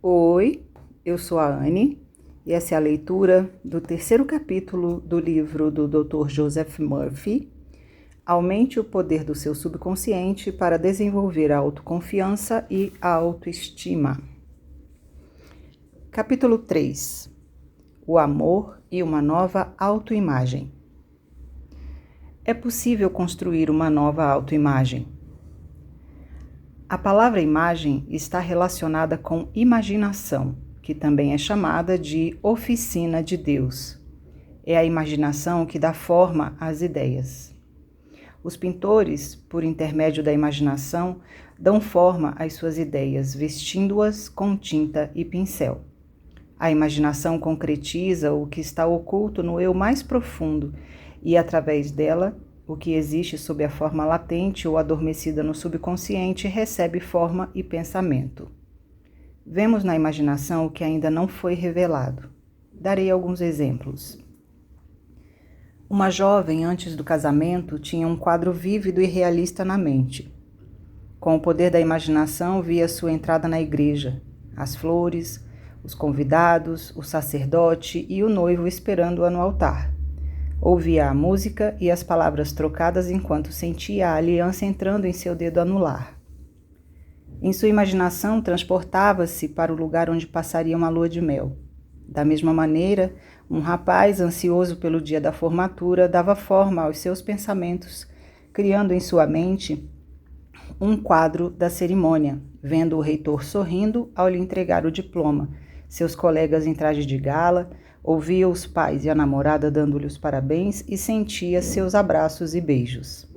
Oi, eu sou a Anne e essa é a leitura do terceiro capítulo do livro do Dr. Joseph Murphy, Aumente o poder do seu subconsciente para desenvolver a autoconfiança e a autoestima. Capítulo 3. O amor e uma nova autoimagem. É possível construir uma nova autoimagem. A palavra imagem está relacionada com imaginação, que também é chamada de oficina de Deus. É a imaginação que dá forma às ideias. Os pintores, por intermédio da imaginação, dão forma às suas ideias, vestindo-as com tinta e pincel. A imaginação concretiza o que está oculto no eu mais profundo e, através dela, o que existe sob a forma latente ou adormecida no subconsciente recebe forma e pensamento. Vemos na imaginação o que ainda não foi revelado. Darei alguns exemplos. Uma jovem, antes do casamento, tinha um quadro vívido e realista na mente. Com o poder da imaginação, via sua entrada na igreja, as flores, os convidados, o sacerdote e o noivo esperando-a no altar. Ouvia a música e as palavras trocadas enquanto sentia a aliança entrando em seu dedo anular. Em sua imaginação, transportava-se para o lugar onde passaria uma lua de mel. Da mesma maneira, um rapaz, ansioso pelo dia da formatura, dava forma aos seus pensamentos, criando em sua mente um quadro da cerimônia, vendo o reitor sorrindo ao lhe entregar o diploma, seus colegas em traje de gala, ouvia os pais e a namorada dando-lhe os parabéns e sentia seus abraços e beijos.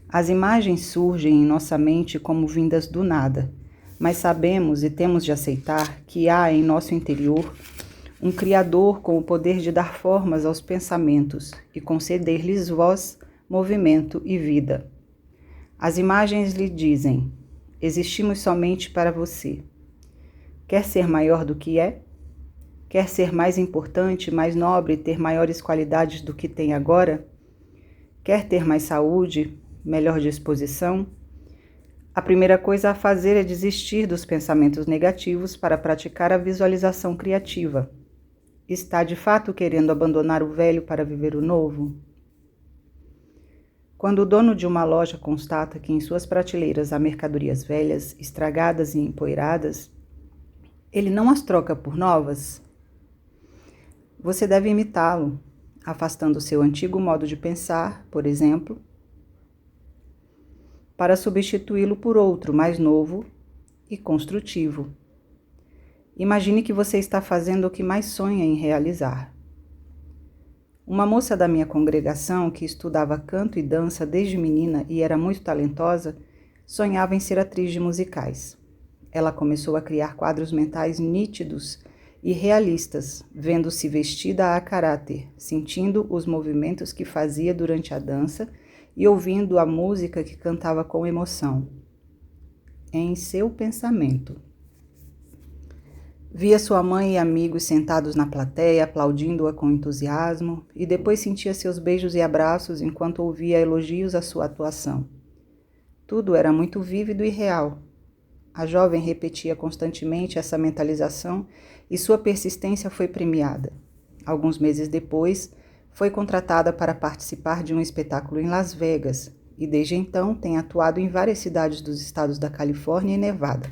As imagens surgem em nossa mente como vindas do nada, mas sabemos e temos de aceitar que há em nosso interior um Criador com o poder de dar formas aos pensamentos e conceder-lhes voz, movimento e vida. As imagens lhe dizem: existimos somente para você. Quer ser maior do que é? Quer ser mais importante, mais nobre, ter maiores qualidades do que tem agora? Quer ter mais saúde, melhor disposição? A primeira coisa a fazer é desistir dos pensamentos negativos para praticar a visualização criativa. Está de fato querendo abandonar o velho para viver o novo? Quando o dono de uma loja constata que em suas prateleiras há mercadorias velhas, estragadas e empoeiradas, ele não as troca por novas? Você deve imitá-lo, afastando seu antigo modo de pensar, por exemplo, para substituí-lo por outro mais novo e construtivo. Imagine que você está fazendo o que mais sonha em realizar. Uma moça da minha congregação, que estudava canto e dança desde menina e era muito talentosa, sonhava em ser atriz de musicais. Ela começou a criar quadros mentais nítidos e realistas, vendo-se vestida a caráter, sentindo os movimentos que fazia durante a dança e ouvindo a música que cantava com emoção. Em seu pensamento. Via sua mãe e amigos sentados na plateia, aplaudindo-a com entusiasmo, e depois sentia seus beijos e abraços enquanto ouvia elogios à sua atuação. Tudo era muito vívido e real. A jovem repetia constantemente essa mentalização e sua persistência foi premiada. Alguns meses depois, foi contratada para participar de um espetáculo em Las Vegas e desde então tem atuado em várias cidades dos estados da Califórnia e Nevada.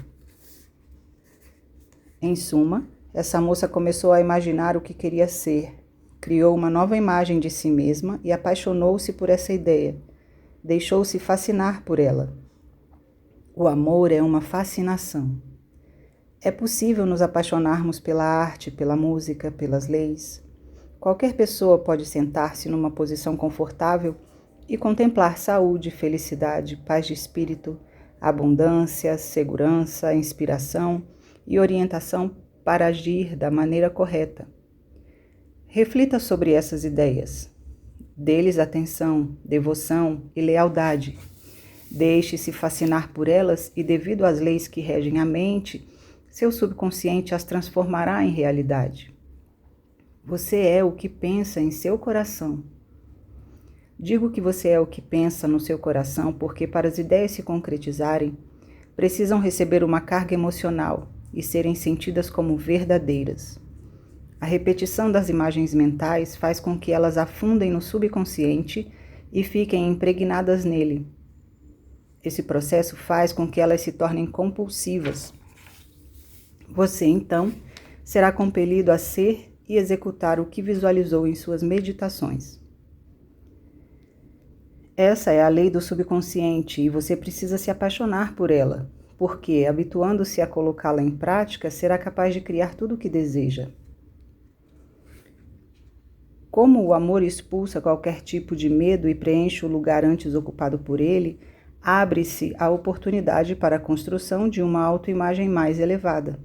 Em suma, essa moça começou a imaginar o que queria ser, criou uma nova imagem de si mesma e apaixonou-se por essa ideia. Deixou-se fascinar por ela. O amor é uma fascinação. É possível nos apaixonarmos pela arte, pela música, pelas leis. Qualquer pessoa pode sentar-se numa posição confortável e contemplar saúde, felicidade, paz de espírito, abundância, segurança, inspiração e orientação para agir da maneira correta. Reflita sobre essas ideias. Dê-lhes atenção, devoção e lealdade. Deixe-se fascinar por elas e, devido às leis que regem a mente, seu subconsciente as transformará em realidade. Você é o que pensa em seu coração. Digo que você é o que pensa no seu coração porque, para as ideias se concretizarem, precisam receber uma carga emocional e serem sentidas como verdadeiras. A repetição das imagens mentais faz com que elas afundem no subconsciente e fiquem impregnadas nele. Esse processo faz com que elas se tornem compulsivas. Você, então, será compelido a ser e executar o que visualizou em suas meditações. Essa é a lei do subconsciente e você precisa se apaixonar por ela, porque, habituando-se a colocá-la em prática, será capaz de criar tudo o que deseja. Como o amor expulsa qualquer tipo de medo e preenche o lugar antes ocupado por ele, abre-se a oportunidade para a construção de uma autoimagem mais elevada.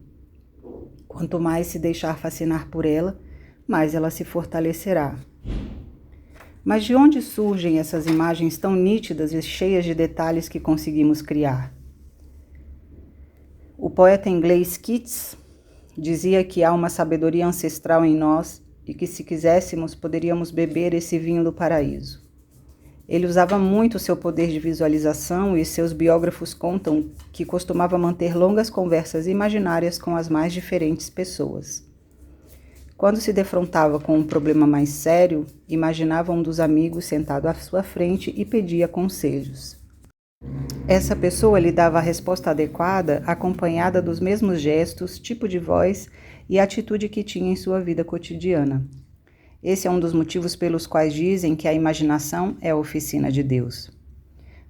Quanto mais se deixar fascinar por ela, mais ela se fortalecerá. Mas de onde surgem essas imagens tão nítidas e cheias de detalhes que conseguimos criar? O poeta inglês Keats dizia que há uma sabedoria ancestral em nós e que, se quiséssemos, poderíamos beber esse vinho do paraíso. Ele usava muito seu poder de visualização e seus biógrafos contam que costumava manter longas conversas imaginárias com as mais diferentes pessoas. Quando se defrontava com um problema mais sério, imaginava um dos amigos sentado à sua frente e pedia conselhos. Essa pessoa lhe dava a resposta adequada, acompanhada dos mesmos gestos, tipo de voz e atitude que tinha em sua vida cotidiana. Esse é um dos motivos pelos quais dizem que a imaginação é a oficina de Deus.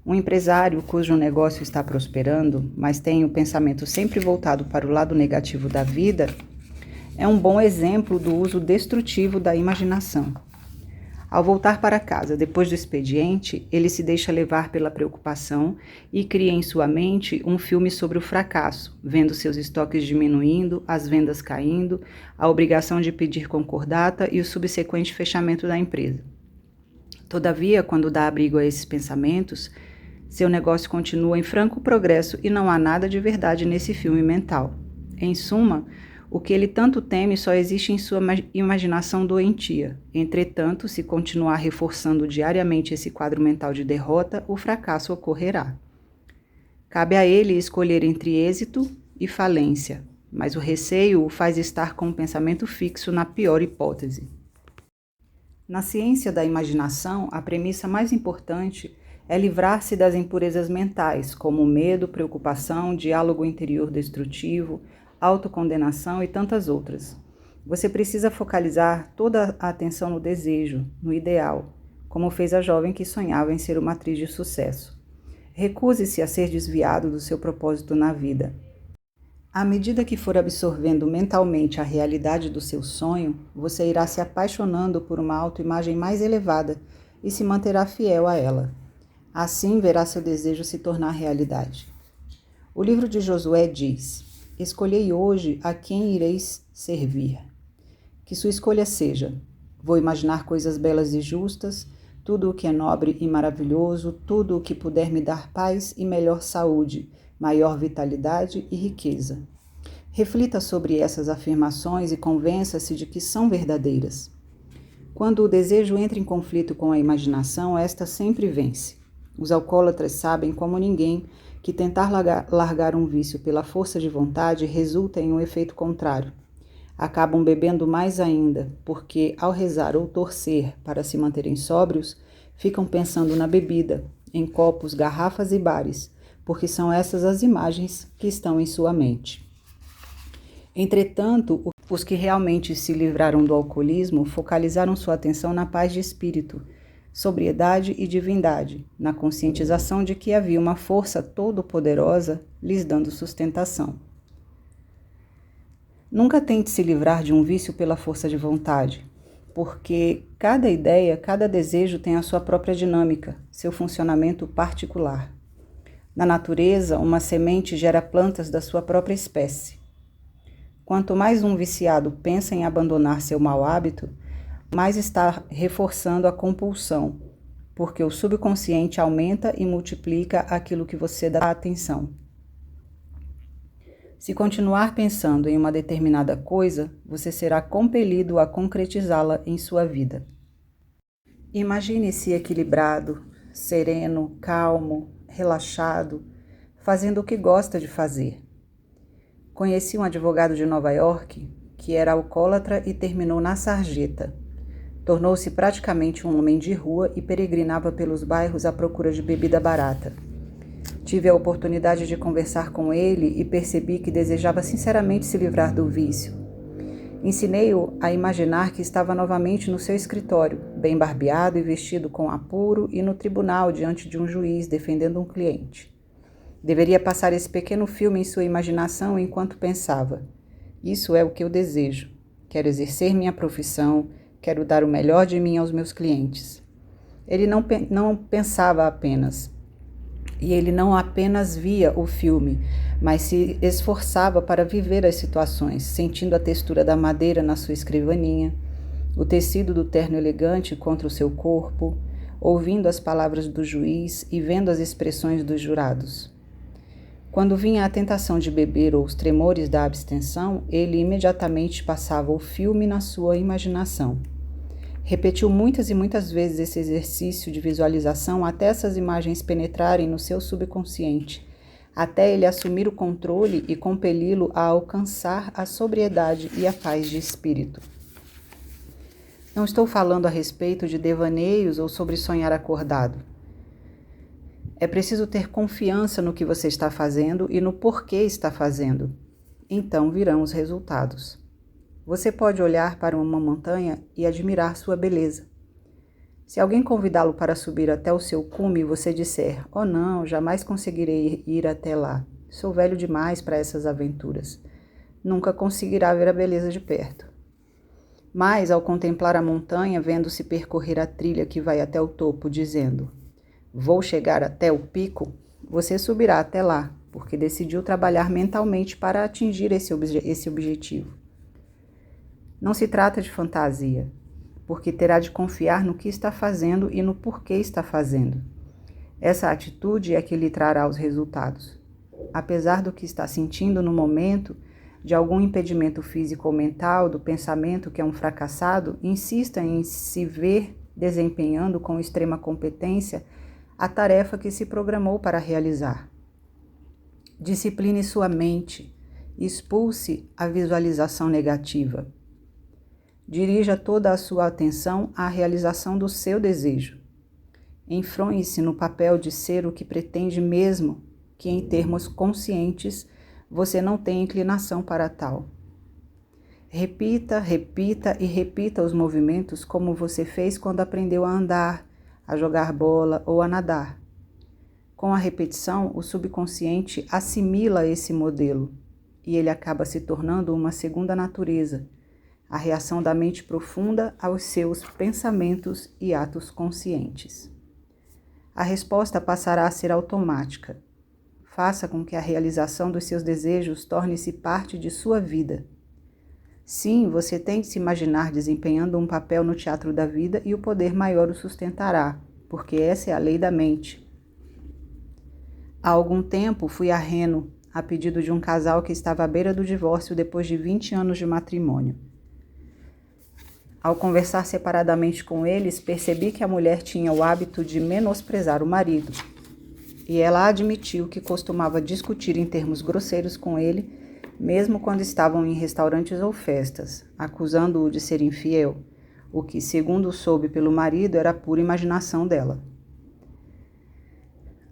Um empresário cujo negócio está prosperando, mas tem o pensamento sempre voltado para o lado negativo da vida, é um bom exemplo do uso destrutivo da imaginação. Ao voltar para casa depois do expediente, ele se deixa levar pela preocupação e cria em sua mente um filme sobre o fracasso, vendo seus estoques diminuindo, as vendas caindo, a obrigação de pedir concordata e o subsequente fechamento da empresa. Todavia, quando dá abrigo a esses pensamentos, seu negócio continua em franco progresso e não há nada de verdade nesse filme mental. Em suma, o que ele tanto teme só existe em sua imaginação doentia. Entretanto, se continuar reforçando diariamente esse quadro mental de derrota, o fracasso ocorrerá. Cabe a ele escolher entre êxito e falência, mas o receio o faz estar com o pensamento fixo na pior hipótese. Na ciência da imaginação, a premissa mais importante é livrar-se das impurezas mentais, como medo, preocupação, diálogo interior destrutivo, autocondenação e tantas outras. Você precisa focalizar toda a atenção no desejo, no ideal, como fez a jovem que sonhava em ser uma atriz de sucesso. Recuse-se a ser desviado do seu propósito na vida. À medida que for absorvendo mentalmente a realidade do seu sonho, você irá se apaixonando por uma autoimagem mais elevada e se manterá fiel a ela. Assim verá seu desejo se tornar realidade. O livro de Josué diz: escolhei hoje a quem ireis servir. Que sua escolha seja: vou imaginar coisas belas e justas, tudo o que é nobre e maravilhoso, tudo o que puder me dar paz e melhor saúde, maior vitalidade e riqueza. Reflita sobre essas afirmações e convença-se de que são verdadeiras. Quando o desejo entra em conflito com a imaginação, esta sempre vence. Os alcoólatras sabem como ninguém que tentar largar um vício pela força de vontade resulta em um efeito contrário. Acabam bebendo mais ainda, porque ao rezar ou torcer para se manterem sóbrios, ficam pensando na bebida, em copos, garrafas e bares, porque são essas as imagens que estão em sua mente. Entretanto, os que realmente se livraram do alcoolismo focalizaram sua atenção na paz de espírito, sobriedade e divindade, na conscientização de que havia uma força todo-poderosa lhes dando sustentação. Nunca tente se livrar de um vício pela força de vontade, porque cada ideia, cada desejo tem a sua própria dinâmica, seu funcionamento particular. Na natureza, uma semente gera plantas da sua própria espécie. Quanto mais um viciado pensa em abandonar seu mau hábito, mais está reforçando a compulsão, porque o subconsciente aumenta e multiplica aquilo que você dá atenção. Se continuar pensando em uma determinada coisa, você será compelido a concretizá-la em sua vida. Imagine-se equilibrado, sereno, calmo, relaxado, fazendo o que gosta de fazer. Conheci um advogado de Nova York que era alcoólatra e terminou na sarjeta. Tornou-se praticamente um homem de rua e peregrinava pelos bairros à procura de bebida barata. Tive a oportunidade de conversar com ele e percebi que desejava sinceramente se livrar do vício. Ensinei-o a imaginar que estava novamente no seu escritório, bem barbeado e vestido com apuro, e no tribunal diante de um juiz defendendo um cliente. Deveria passar esse pequeno filme em sua imaginação enquanto pensava: isso é o que eu desejo. Quero exercer minha profissão, quero dar o melhor de mim aos meus clientes. Ele não pensava apenas. E ele não apenas via o filme, mas se esforçava para viver as situações, sentindo a textura da madeira na sua escrivaninha, o tecido do terno elegante contra o seu corpo, ouvindo as palavras do juiz e vendo as expressões dos jurados. Quando vinha a tentação de beber ou os tremores da abstenção, ele imediatamente passava o filme na sua imaginação. Repetiu muitas e muitas vezes esse exercício de visualização até essas imagens penetrarem no seu subconsciente, até ele assumir o controle e compeli-lo a alcançar a sobriedade e a paz de espírito. Não estou falando a respeito de devaneios ou sobre sonhar acordado. É preciso ter confiança no que você está fazendo e no porquê está fazendo. Então virão os resultados. Você pode olhar para uma montanha e admirar sua beleza. Se alguém convidá-lo para subir até o seu cume e você disser: "Oh não, jamais conseguirei ir até lá. Sou velho demais para essas aventuras." Nunca conseguirá ver a beleza de perto. Mas, ao contemplar a montanha, vendo-se percorrer a trilha que vai até o topo, dizendo: "Vou chegar até o pico", você subirá até lá, porque decidiu trabalhar mentalmente para atingir esse objetivo. Não se trata de fantasia, porque terá de confiar no que está fazendo e no porquê está fazendo. Essa atitude é que lhe trará os resultados. Apesar do que está sentindo no momento, de algum impedimento físico ou mental, do pensamento que é um fracassado, insista em se ver desempenhando com extrema competência a tarefa que se programou para realizar. Discipline sua mente, expulse a visualização negativa. Dirija toda a sua atenção à realização do seu desejo. Enfronhe-se no papel de ser o que pretende, mesmo que em termos conscientes você não tenha inclinação para tal. Repita, repita e repita os movimentos como você fez quando aprendeu a andar, a jogar bola ou a nadar. Com a repetição, o subconsciente assimila esse modelo e ele acaba se tornando uma segunda natureza, a reação da mente profunda aos seus pensamentos e atos conscientes. A resposta passará a ser automática. Faça com que a realização dos seus desejos torne-se parte de sua vida. Sim, você tem de se imaginar desempenhando um papel no teatro da vida e o poder maior o sustentará, porque essa é a lei da mente. Há algum tempo fui a Reno, a pedido de um casal que estava à beira do divórcio depois de 20 anos de matrimônio. Ao conversar separadamente com eles, percebi que a mulher tinha o hábito de menosprezar o marido. E ela admitiu que costumava discutir em termos grosseiros com ele, mesmo quando estavam em restaurantes ou festas, acusando-o de ser infiel, o que, segundo soube pelo marido, era pura imaginação dela.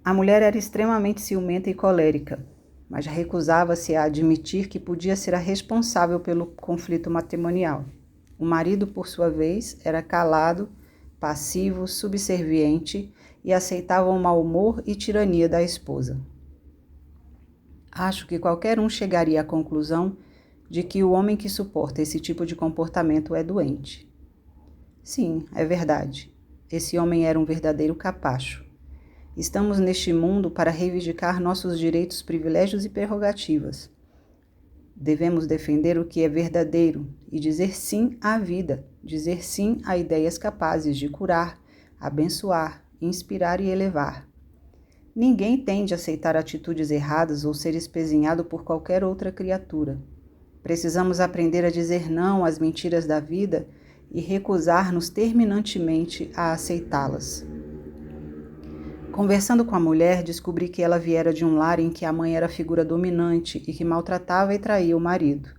A mulher era extremamente ciumenta e colérica, mas recusava-se a admitir que podia ser a responsável pelo conflito matrimonial. O marido, por sua vez, era calado, passivo, subserviente e aceitava o mau humor e tirania da esposa. Acho que qualquer um chegaria à conclusão de que o homem que suporta esse tipo de comportamento é doente. Sim, é verdade. Esse homem era um verdadeiro capacho. Estamos neste mundo para reivindicar nossos direitos, privilégios e prerrogativas. Devemos defender o que é verdadeiro e dizer sim à vida, dizer sim a ideias capazes de curar, abençoar, inspirar e elevar. Ninguém tem de aceitar atitudes erradas ou ser espezinhado por qualquer outra criatura. Precisamos aprender a dizer não às mentiras da vida e recusar-nos terminantemente a aceitá-las. Conversando com a mulher, descobri que ela viera de um lar em que a mãe era a figura dominante e que maltratava e traía o marido.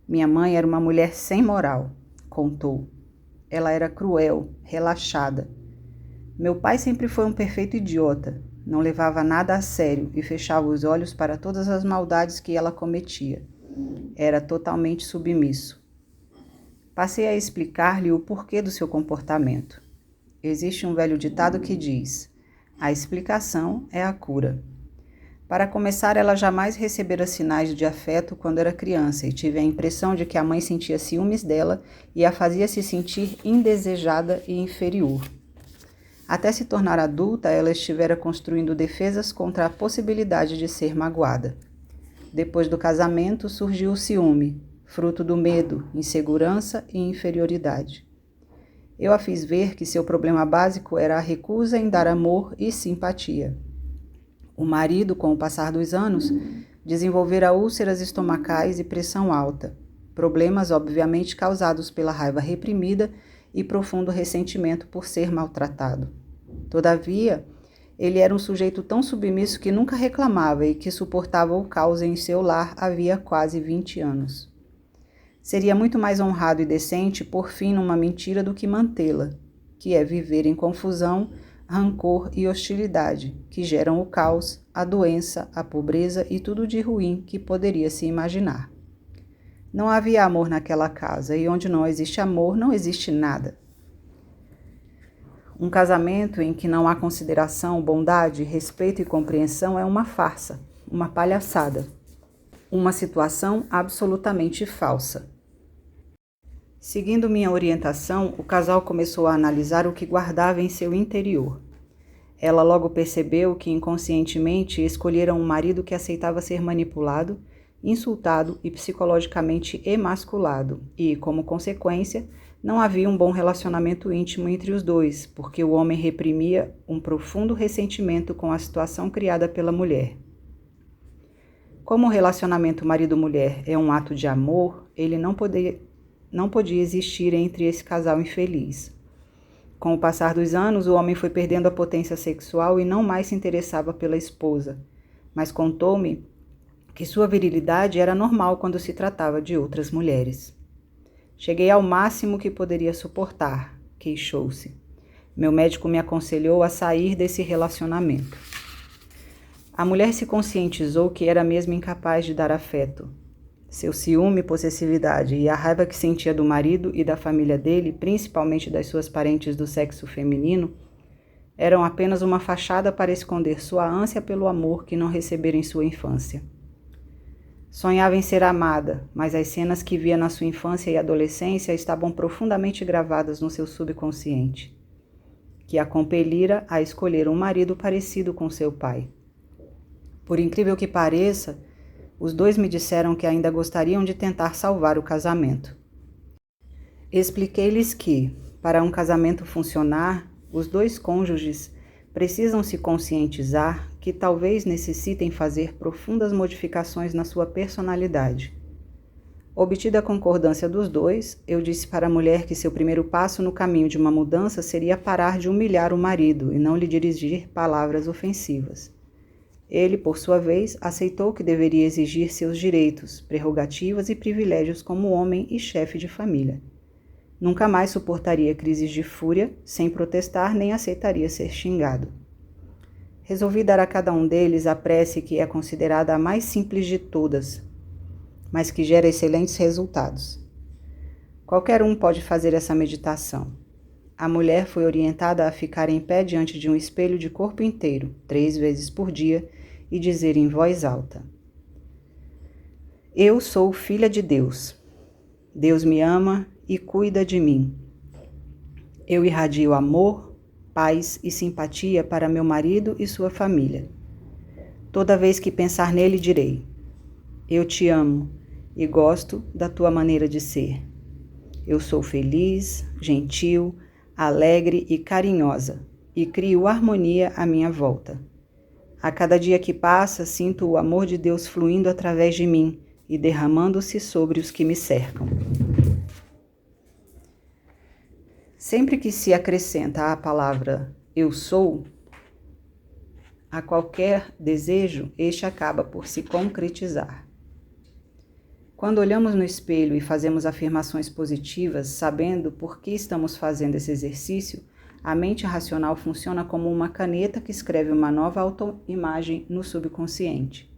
Minha mãe era uma mulher sem moral, contou. Ela era cruel, relaxada. Meu pai sempre foi um perfeito idiota, não levava nada a sério e fechava os olhos para todas as maldades que ela cometia. Era totalmente submisso. Passei a explicar-lhe o porquê do seu comportamento. Existe um velho ditado que diz: a explicação é a cura. Para começar, ela jamais recebera sinais de afeto quando era criança e tive a impressão de que a mãe sentia ciúmes dela e a fazia se sentir indesejada e inferior. Até se tornar adulta, ela estivera construindo defesas contra a possibilidade de ser magoada. Depois do casamento, surgiu o ciúme, fruto do medo, insegurança e inferioridade. Eu a fiz ver que seu problema básico era a recusa em dar amor e simpatia. O marido, com o passar dos anos, desenvolvera úlceras estomacais e pressão alta, problemas obviamente causados pela raiva reprimida e profundo ressentimento por ser maltratado. Todavia, ele era um sujeito tão submisso que nunca reclamava e que suportava o caos em seu lar havia quase 20 anos. Seria muito mais honrado e decente pôr fim numa mentira do que mantê-la, que é viver em confusão, rancor e hostilidade, que geram o caos, a doença, a pobreza e tudo de ruim que poderia se imaginar. Não havia amor naquela casa, e onde não existe amor, não existe nada. Um casamento em que não há consideração, bondade, respeito e compreensão é uma farsa, uma palhaçada, uma situação absolutamente falsa. Seguindo minha orientação, o casal começou a analisar o que guardava em seu interior. Ela logo percebeu que inconscientemente escolheram um marido que aceitava ser manipulado, insultado e psicologicamente emasculado e, como consequência, não havia um bom relacionamento íntimo entre os dois, porque o homem reprimia um profundo ressentimento com a situação criada pela mulher. Como o relacionamento marido-mulher é um ato de amor, ele não podia existir entre esse casal infeliz. Com o passar dos anos, o homem foi perdendo a potência sexual e não mais se interessava pela esposa, mas contou-me que sua virilidade era normal quando se tratava de outras mulheres. Cheguei ao máximo que poderia suportar, queixou-se. Meu médico me aconselhou a sair desse relacionamento. A mulher se conscientizou que era mesmo incapaz de dar afeto. Seu ciúme, possessividade e a raiva que sentia do marido e da família dele, principalmente das suas parentes do sexo feminino, eram apenas uma fachada para esconder sua ânsia pelo amor que não recebera em sua infância. Sonhava em ser amada, mas as cenas que via na sua infância e adolescência estavam profundamente gravadas no seu subconsciente, que a compelira a escolher um marido parecido com seu pai. Por incrível que pareça, os dois me disseram que ainda gostariam de tentar salvar o casamento. Expliquei-lhes que, para um casamento funcionar, os dois cônjuges precisam se conscientizar que talvez necessitem fazer profundas modificações na sua personalidade. Obtida a concordância dos dois, eu disse para a mulher que seu primeiro passo no caminho de uma mudança seria parar de humilhar o marido e não lhe dirigir palavras ofensivas. Ele, por sua vez, aceitou que deveria exigir seus direitos, prerrogativas e privilégios como homem e chefe de família. Nunca mais suportaria crises de fúria, sem protestar, nem aceitaria ser xingado. Resolvi dar a cada um deles a prece que é considerada a mais simples de todas, mas que gera excelentes resultados. Qualquer um pode fazer essa meditação. A mulher foi orientada a ficar em pé diante de um espelho de corpo inteiro, 3 vezes por dia, e dizer em voz alta: Eu sou filha de Deus. Deus me ama e cuida de mim. Eu irradio amor, paz e simpatia para meu marido e sua família. Toda vez que pensar nele, direi: Eu te amo e gosto da tua maneira de ser. Eu sou feliz, gentil, alegre e carinhosa, e crio harmonia à minha volta. A cada dia que passa, sinto o amor de Deus fluindo através de mim e derramando-se sobre os que me cercam. Sempre que se acrescenta a palavra eu sou, a qualquer desejo, este acaba por se concretizar. Quando olhamos no espelho e fazemos afirmações positivas, sabendo por que estamos fazendo esse exercício, a mente racional funciona como uma caneta que escreve uma nova autoimagem no subconsciente.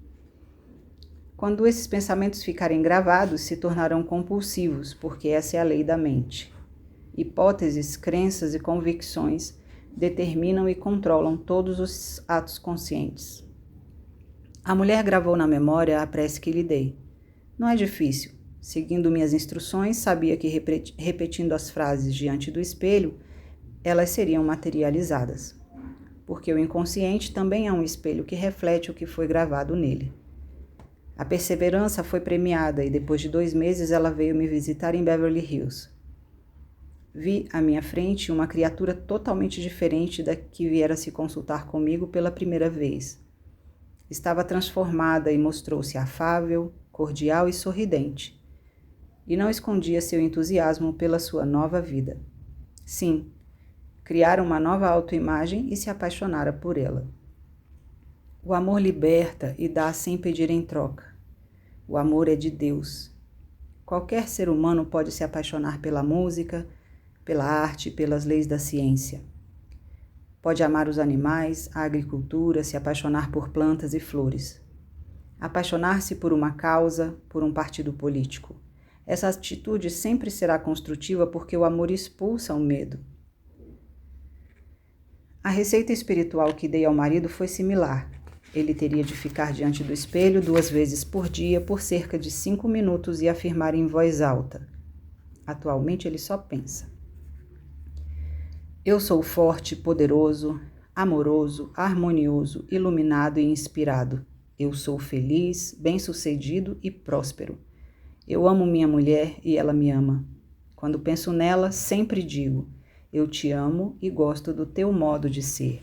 Quando esses pensamentos ficarem gravados, se tornarão compulsivos, porque essa é a lei da mente. Hipóteses, crenças e convicções determinam e controlam todos os atos conscientes. A mulher gravou na memória a prece que lhe dei. Não é difícil. Seguindo minhas instruções, sabia que repetindo as frases diante do espelho, elas seriam materializadas. Porque o inconsciente também é um espelho que reflete o que foi gravado nele. A perseverança foi premiada e depois de 2 meses ela veio me visitar em Beverly Hills. Vi à minha frente uma criatura totalmente diferente da que viera se consultar comigo pela primeira vez. Estava transformada e mostrou-se afável, cordial e sorridente. E não escondia seu entusiasmo pela sua nova vida. Sim, criara uma nova autoimagem e se apaixonara por ela. O amor liberta e dá sem pedir em troca. O amor é de Deus. Qualquer ser humano pode se apaixonar pela música, pela arte, pelas leis da ciência. Pode amar os animais, a agricultura, se apaixonar por plantas e flores. Apaixonar-se por uma causa, por um partido político. Essa atitude sempre será construtiva porque o amor expulsa o medo. A receita espiritual que dei ao marido foi similar. Ele teria de ficar diante do espelho 2 vezes por dia por cerca de 5 minutos e afirmar em voz alta. Atualmente ele só pensa. Eu sou forte, poderoso, amoroso, harmonioso, iluminado e inspirado. Eu sou feliz, bem-sucedido e próspero. Eu amo minha mulher e ela me ama. Quando penso nela, sempre digo: eu te amo e gosto do teu modo de ser.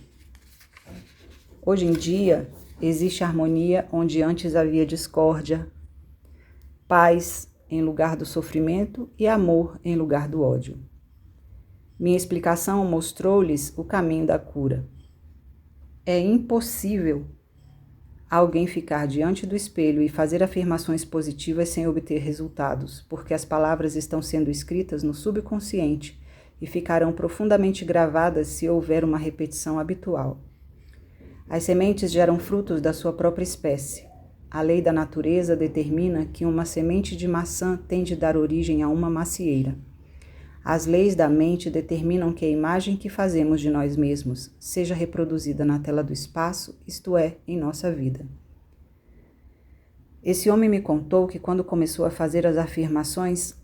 Hoje em dia, existe harmonia onde antes havia discórdia, paz em lugar do sofrimento e amor em lugar do ódio. Minha explicação mostrou-lhes o caminho da cura. É impossível alguém ficar diante do espelho e fazer afirmações positivas sem obter resultados, porque as palavras estão sendo escritas no subconsciente e ficarão profundamente gravadas se houver uma repetição habitual. As sementes geram frutos da sua própria espécie. A lei da natureza determina que uma semente de maçã tem de dar origem a uma macieira. As leis da mente determinam que a imagem que fazemos de nós mesmos seja reproduzida na tela do espaço, isto é, em nossa vida. Esse homem me contou que quando começou a fazer as afirmações,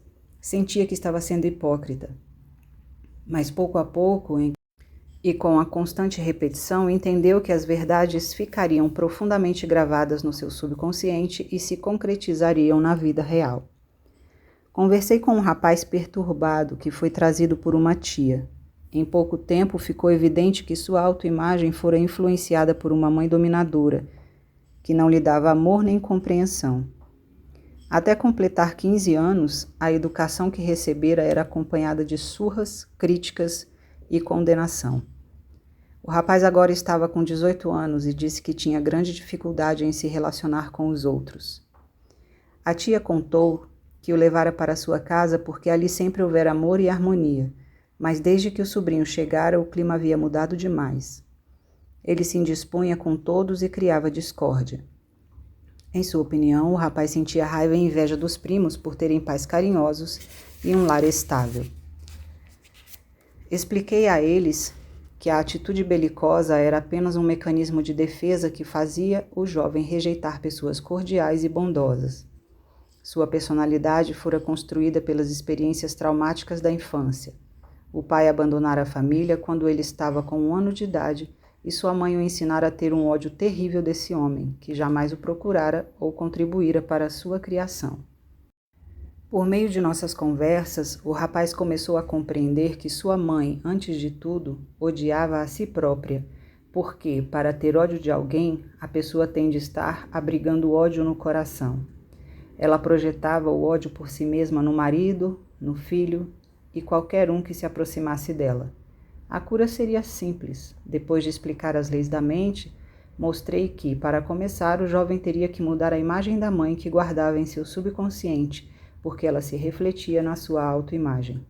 sentia que estava sendo hipócrita. Mas pouco a pouco, e com a constante repetição, entendeu que as verdades ficariam profundamente gravadas no seu subconsciente e se concretizariam na vida real. Conversei com um rapaz perturbado que foi trazido por uma tia. Em pouco tempo ficou evidente que sua autoimagem fora influenciada por uma mãe dominadora, que não lhe dava amor nem compreensão. Até completar 15 anos, a educação que recebera era acompanhada de surras, críticas e condenação. O rapaz agora estava com 18 anos e disse que tinha grande dificuldade em se relacionar com os outros. A tia contou que o levara para sua casa porque ali sempre houvera amor e harmonia, mas desde que o sobrinho chegara, o clima havia mudado demais. Ele se indispunha com todos e criava discórdia. Em sua opinião, o rapaz sentia raiva e inveja dos primos por terem pais carinhosos e um lar estável. Expliquei a eles que a atitude belicosa era apenas um mecanismo de defesa que fazia o jovem rejeitar pessoas cordiais e bondosas. Sua personalidade fora construída pelas experiências traumáticas da infância. O pai abandonara a família quando ele estava com 1 ano de idade e sua mãe o ensinara a ter um ódio terrível desse homem, que jamais o procurara ou contribuíra para a sua criação. Por meio de nossas conversas, o rapaz começou a compreender que sua mãe, antes de tudo, odiava a si própria, porque, para ter ódio de alguém, a pessoa tem de estar abrigando ódio no coração. Ela projetava o ódio por si mesma no marido, no filho e qualquer um que se aproximasse dela. A cura seria simples. Depois de explicar as leis da mente, Mostrei que, para começar, o jovem teria que mudar a imagem da mãe que guardava em seu subconsciente, porque ela se refletia na sua autoimagem.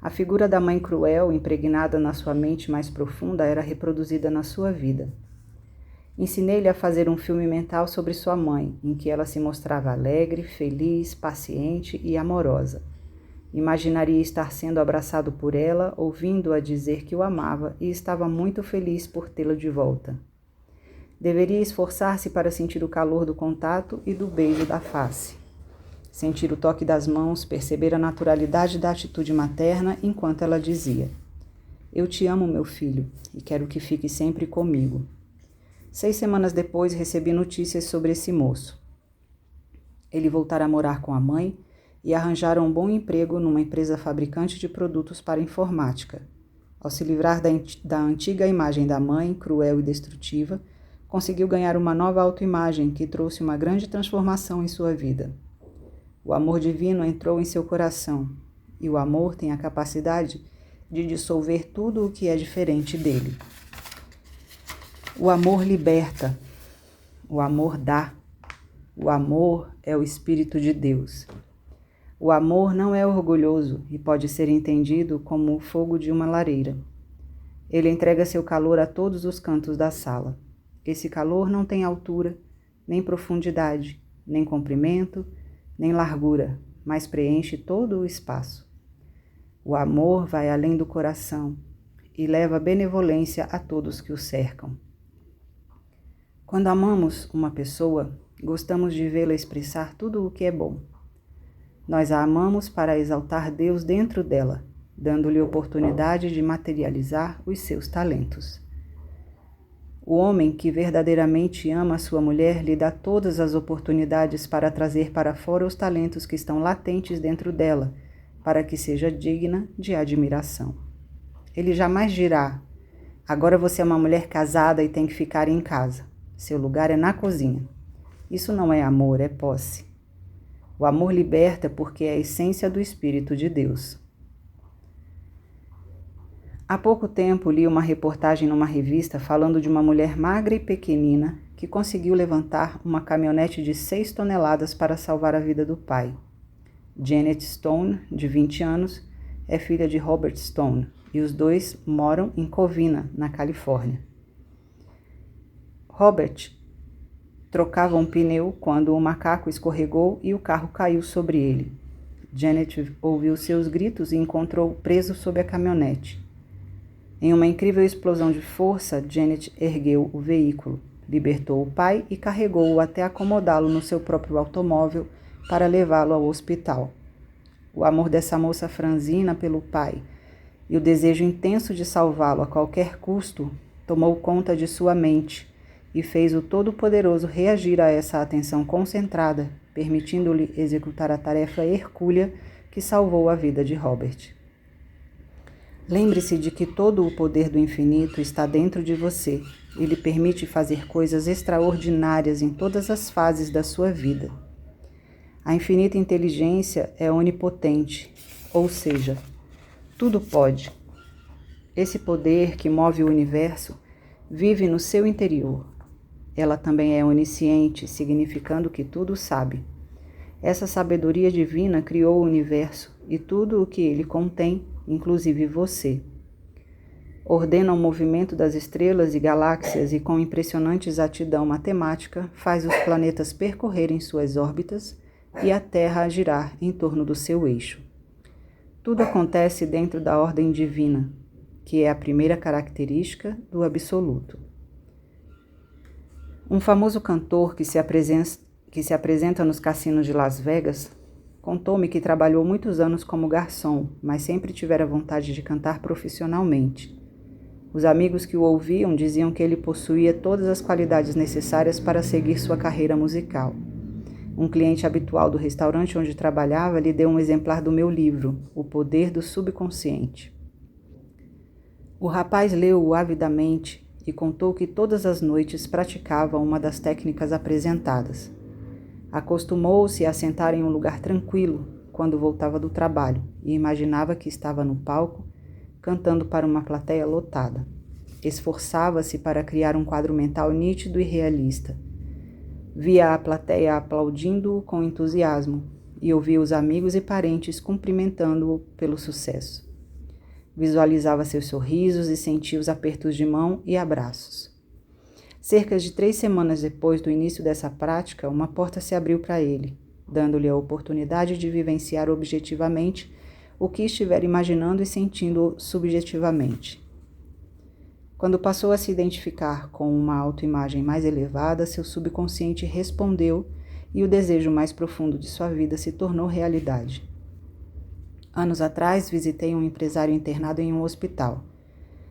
A figura da mãe cruel, impregnada na sua mente mais profunda, era reproduzida na sua vida. Ensinei-lhe a fazer um filme mental sobre sua mãe, em que ela se mostrava alegre, feliz, paciente e amorosa. Imaginaria estar sendo abraçado por ela, ouvindo-a dizer que o amava e estava muito feliz por tê-lo de volta. Deveria esforçar-se para sentir o calor do contato e do beijo da face. Sentir o toque das mãos, perceber a naturalidade da atitude materna enquanto ela dizia: "Eu te amo, meu filho, e quero que fique sempre comigo." 6 semanas depois, recebi notícias sobre esse moço. Ele voltara a morar com a mãe e arranjara um bom emprego numa empresa fabricante de produtos para informática. Ao se livrar da antiga imagem da mãe, cruel e destrutiva, conseguiu ganhar uma nova autoimagem que trouxe uma grande transformação em sua vida. O amor divino entrou em seu coração, e o amor tem a capacidade de dissolver tudo o que é diferente dele. O amor liberta, o amor dá, o amor é o Espírito de Deus. O amor não é orgulhoso e pode ser entendido como o fogo de uma lareira. Ele entrega seu calor a todos os cantos da sala. Esse calor não tem altura, nem profundidade, nem comprimento, nem largura, mas preenche todo o espaço. O amor vai além do coração e leva benevolência a todos que o cercam. Quando amamos uma pessoa, gostamos de vê-la expressar tudo o que é bom. Nós a amamos para exaltar Deus dentro dela, dando-lhe oportunidade de materializar os seus talentos. O homem que verdadeiramente ama a sua mulher lhe dá todas as oportunidades para trazer para fora os talentos que estão latentes dentro dela, para que seja digna de admiração. Ele jamais dirá: "Agora você é uma mulher casada e tem que ficar em casa. Seu lugar é na cozinha." Isso não é amor, é posse. O amor liberta porque é a essência do Espírito de Deus. Há pouco tempo li uma reportagem numa revista falando de uma mulher magra e pequenina que conseguiu levantar uma caminhonete de 6 toneladas para salvar a vida do pai. Janet Stone, de 20 anos, é filha de Robert Stone e os dois moram em Covina, na Califórnia. Robert trocava um pneu quando o macaco escorregou e o carro caiu sobre ele. Janet ouviu seus gritos e encontrou-o preso sob a caminhonete. Em uma incrível explosão de força, Janet ergueu o veículo, libertou o pai e carregou-o até acomodá-lo no seu próprio automóvel para levá-lo ao hospital. O amor dessa moça franzina pelo pai e o desejo intenso de salvá-lo a qualquer custo tomou conta de sua mente e fez o Todo-Poderoso reagir a essa atenção concentrada, permitindo-lhe executar a tarefa hercúlea que salvou a vida de Robert. Lembre-se de que todo o poder do infinito está dentro de você e lhe permite fazer coisas extraordinárias em todas as fases da sua vida. A infinita inteligência é onipotente, ou seja, tudo pode. Esse poder que move o universo vive no seu interior. Ela também é onisciente, significando que tudo sabe. Essa sabedoria divina criou o universo e tudo o que ele contém, inclusive você. Ordena o movimento das estrelas e galáxias e, com impressionante exatidão matemática, faz os planetas percorrerem suas órbitas e a Terra a girar em torno do seu eixo. Tudo acontece dentro da ordem divina, que é a primeira característica do absoluto. Um famoso cantor que se apresenta nos cassinos de Las Vegas contou-me que trabalhou muitos anos como garçom, mas sempre tivera vontade de cantar profissionalmente. Os amigos que o ouviam diziam que ele possuía todas as qualidades necessárias para seguir sua carreira musical. Um cliente habitual do restaurante onde trabalhava lhe deu um exemplar do meu livro, O Poder do Subconsciente. O rapaz leu-o avidamente e contou que todas as noites praticava uma das técnicas apresentadas. Acostumou-se a sentar em um lugar tranquilo quando voltava do trabalho e imaginava que estava no palco, cantando para uma plateia lotada. Esforçava-se para criar um quadro mental nítido e realista. Via a plateia aplaudindo-o com entusiasmo e ouvia os amigos e parentes cumprimentando-o pelo sucesso. Visualizava seus sorrisos e sentia os apertos de mão e abraços. Cerca de 3 semanas depois do início dessa prática, uma porta se abriu para ele, dando-lhe a oportunidade de vivenciar objetivamente o que estiver imaginando e sentindo subjetivamente. Quando passou a se identificar com uma autoimagem mais elevada, seu subconsciente respondeu e o desejo mais profundo de sua vida se tornou realidade. Anos atrás, visitei um empresário internado em um hospital.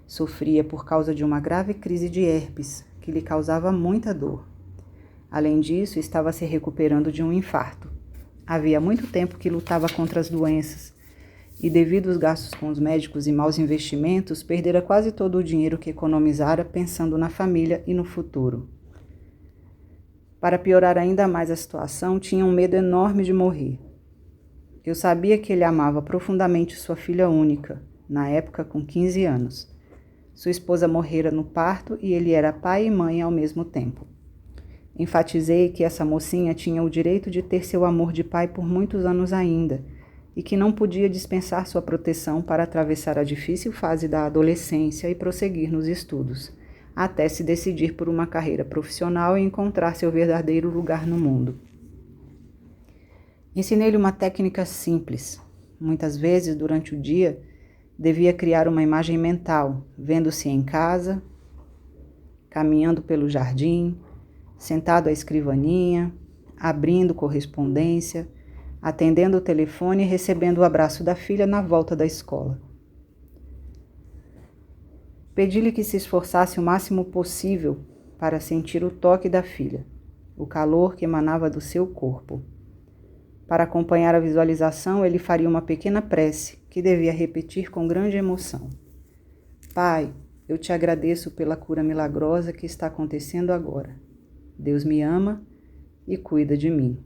Sofria por causa de uma grave crise de herpes, que lhe causava muita dor. Além disso, estava se recuperando de um infarto. Havia muito tempo que lutava contra as doenças e, devido aos gastos com os médicos e maus investimentos, perdera quase todo o dinheiro que economizara pensando na família e no futuro. Para piorar ainda mais a situação, tinha um medo enorme de morrer. Eu sabia que ele amava profundamente sua filha única, na época com 15 anos. Sua esposa morrera no parto e ele era pai e mãe ao mesmo tempo. Enfatizei que essa mocinha tinha o direito de ter seu amor de pai por muitos anos ainda e que não podia dispensar sua proteção para atravessar a difícil fase da adolescência e prosseguir nos estudos, até se decidir por uma carreira profissional e encontrar seu verdadeiro lugar no mundo. Ensinei-lhe uma técnica simples. Muitas vezes, durante o dia, devia criar uma imagem mental, vendo-se em casa, caminhando pelo jardim, sentado à escrivaninha, abrindo correspondência, atendendo o telefone e recebendo o abraço da filha na volta da escola. Pedi-lhe que se esforçasse o máximo possível para sentir o toque da filha, o calor que emanava do seu corpo. Para acompanhar a visualização, ele faria uma pequena prece, que devia repetir com grande emoção. Pai, eu te agradeço pela cura milagrosa que está acontecendo agora. Deus me ama e cuida de mim.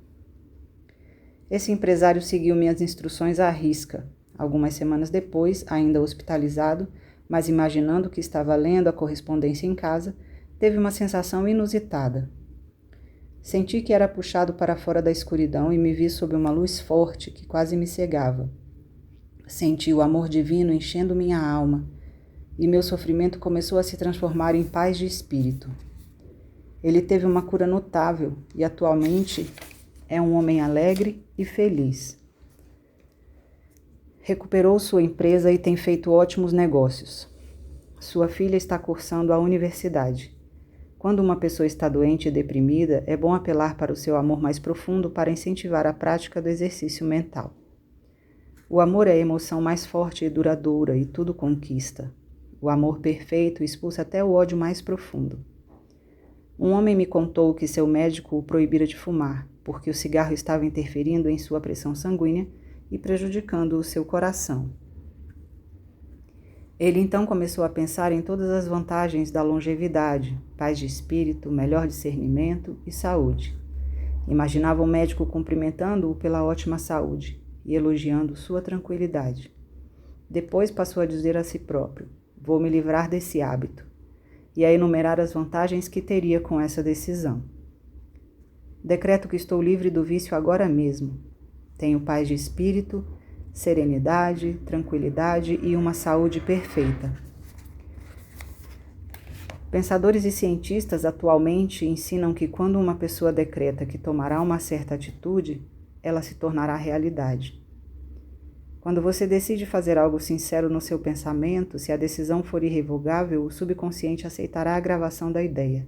Esse empresário seguiu minhas instruções à risca. Algumas semanas depois, ainda hospitalizado, mas imaginando que estava lendo a correspondência em casa, teve uma sensação inusitada. Senti que era puxado para fora da escuridão e me vi sob uma luz forte que quase me cegava. Senti o amor divino enchendo minha alma e meu sofrimento começou a se transformar em paz de espírito. Ele teve uma cura notável e atualmente é um homem alegre e feliz. Recuperou sua empresa e tem feito ótimos negócios. Sua filha está cursando a universidade. Quando uma pessoa está doente e deprimida, é bom apelar para o seu amor mais profundo para incentivar a prática do exercício mental. O amor é a emoção mais forte e duradoura e tudo conquista. O amor perfeito expulsa até o ódio mais profundo. Um homem me contou que seu médico o proibira de fumar, porque o cigarro estava interferindo em sua pressão sanguínea e prejudicando o seu coração. Ele então começou a pensar em todas as vantagens da longevidade, paz de espírito, melhor discernimento e saúde. Imaginava o médico cumprimentando-o pela ótima saúde e elogiando sua tranquilidade. Depois passou a dizer a si próprio, vou me livrar desse hábito, e a enumerar as vantagens que teria com essa decisão. Decreto que estou livre do vício agora mesmo. Tenho paz de espírito, serenidade, tranquilidade e uma saúde perfeita. Pensadores e cientistas atualmente ensinam que quando uma pessoa decreta que tomará uma certa atitude, ela se tornará realidade. Quando você decide fazer algo sincero no seu pensamento, se a decisão for irrevogável, o subconsciente aceitará a gravação da ideia.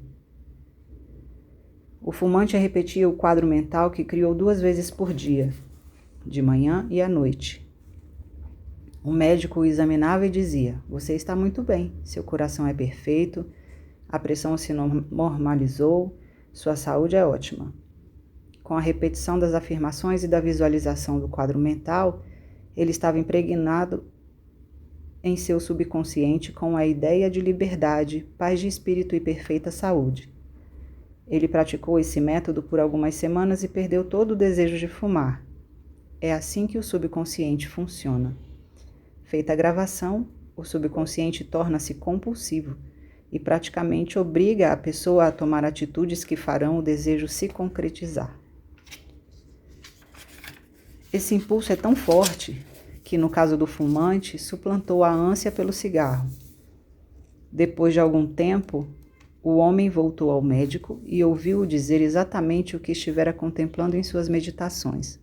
O fumante repetia o quadro mental que criou 2 vezes por dia, de manhã e à noite. O médico o examinava e dizia, você está muito bem, seu coração é perfeito, a pressão se normalizou, sua saúde é ótima. Com a repetição das afirmações e da visualização do quadro mental, ele estava impregnado em seu subconsciente com a ideia de liberdade, paz de espírito e perfeita saúde. Ele praticou esse método por algumas semanas e perdeu todo o desejo de fumar. É assim que o subconsciente funciona. Feita a gravação, o subconsciente torna-se compulsivo, e praticamente obriga a pessoa a tomar atitudes que farão o desejo se concretizar. Esse impulso é tão forte que, no caso do fumante, suplantou a ânsia pelo cigarro. Depois de algum tempo, o homem voltou ao médico e ouviu-o dizer exatamente o que estivera contemplando em suas meditações.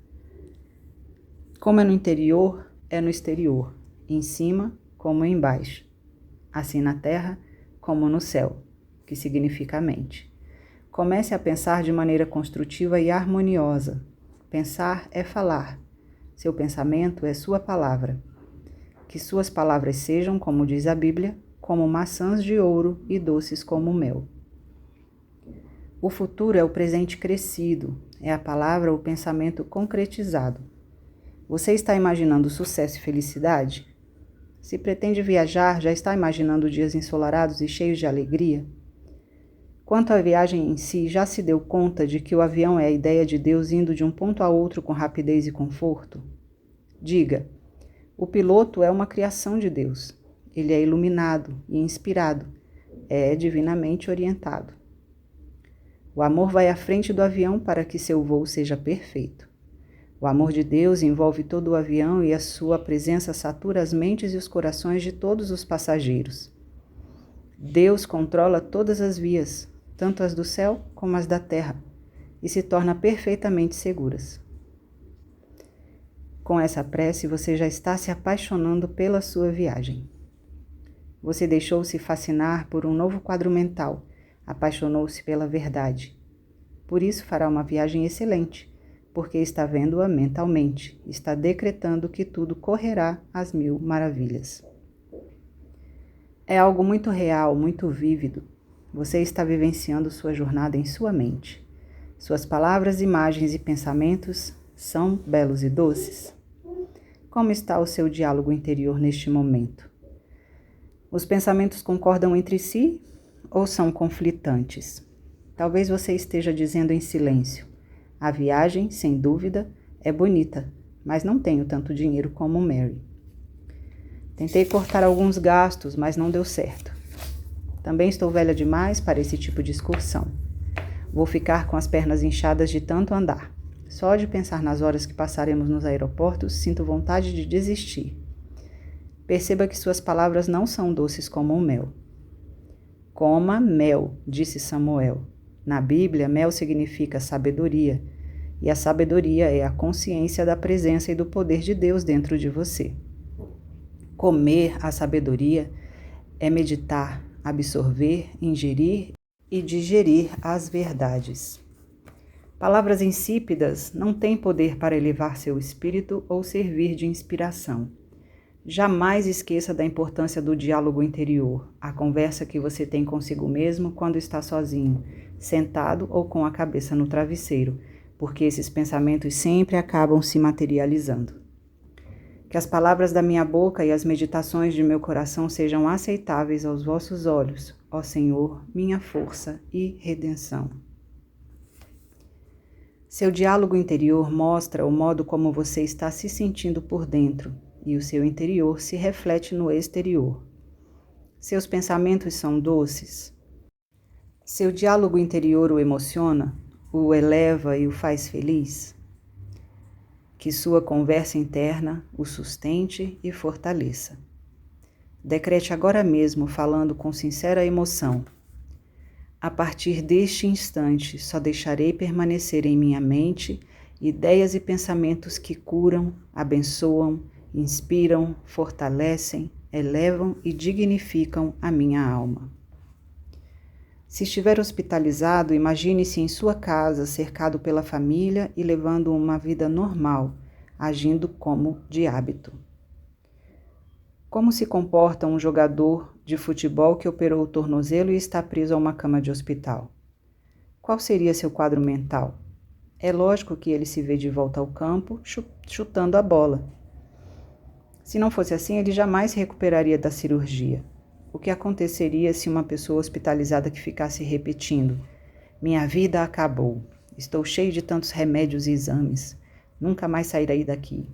Como é no interior, é no exterior, em cima como embaixo, assim na terra como no céu, que significa a mente. Comece a pensar de maneira construtiva e harmoniosa. Pensar é falar. Seu pensamento é sua palavra. Que suas palavras sejam, como diz a Bíblia, como maçãs de ouro e doces como mel. O futuro é o presente crescido, é a palavra ou o pensamento concretizado. Você está imaginando sucesso e felicidade? Se pretende viajar, já está imaginando dias ensolarados e cheios de alegria? Quanto à viagem em si, já se deu conta de que o avião é a ideia de Deus indo de um ponto a outro com rapidez e conforto? Diga, o piloto é uma criação de Deus. Ele é iluminado e inspirado, é divinamente orientado. O amor vai à frente do avião para que seu voo seja perfeito. O amor de Deus envolve todo o avião e a sua presença satura as mentes e os corações de todos os passageiros. Deus controla todas as vias, tanto as do céu como as da terra, e se torna perfeitamente seguras. Com essa prece, você já está se apaixonando pela sua viagem. Você deixou-se fascinar por um novo quadro mental, apaixonou-se pela verdade. Por isso fará uma viagem excelente, porque está vendo-a mentalmente, está decretando que tudo correrá às mil maravilhas. É algo muito real, muito vívido. Você está vivenciando sua jornada em sua mente. Suas palavras, imagens e pensamentos são belos e doces. Como está o seu diálogo interior neste momento? Os pensamentos concordam entre si ou são conflitantes? Talvez você esteja dizendo em silêncio: a viagem, sem dúvida, é bonita, mas não tenho tanto dinheiro como Mary. Tentei cortar alguns gastos, mas não deu certo. Também estou velha demais para esse tipo de excursão. Vou ficar com as pernas inchadas de tanto andar. Só de pensar nas horas que passaremos nos aeroportos, sinto vontade de desistir. Perceba que suas palavras não são doces como o mel. Coma mel, disse Samuel. Na Bíblia, mel significa sabedoria, e a sabedoria é a consciência da presença e do poder de Deus dentro de você. Comer a sabedoria é meditar, absorver, ingerir e digerir as verdades. Palavras insípidas não têm poder para elevar seu espírito ou servir de inspiração. Jamais esqueça da importância do diálogo interior, a conversa que você tem consigo mesmo quando está sozinho, sentado ou com a cabeça no travesseiro, porque esses pensamentos sempre acabam se materializando. Que as palavras da minha boca e as meditações de meu coração sejam aceitáveis aos vossos olhos, ó Senhor, minha força e redenção. Seu diálogo interior mostra o modo como você está se sentindo por dentro, e o seu interior se reflete no exterior. Seus pensamentos são doces? Seu diálogo interior o emociona, o eleva e o faz feliz? Que sua conversa interna o sustente e fortaleça. Decrete agora mesmo, falando com sincera emoção: a partir deste instante, só deixarei permanecer em minha mente ideias e pensamentos que curam, abençoam, inspiram, fortalecem, elevam e dignificam a minha alma. Se estiver hospitalizado, imagine-se em sua casa, cercado pela família e levando uma vida normal, agindo como de hábito. Como se comporta um jogador de futebol que operou o tornozelo e está preso a uma cama de hospital? Qual seria seu quadro mental? É lógico que ele se vê de volta ao campo, chutando a bola. Se não fosse assim, ele jamais recuperaria da cirurgia. O que aconteceria se uma pessoa hospitalizada que ficasse repetindo: minha vida acabou, estou cheio de tantos remédios e exames, nunca mais sairei daqui.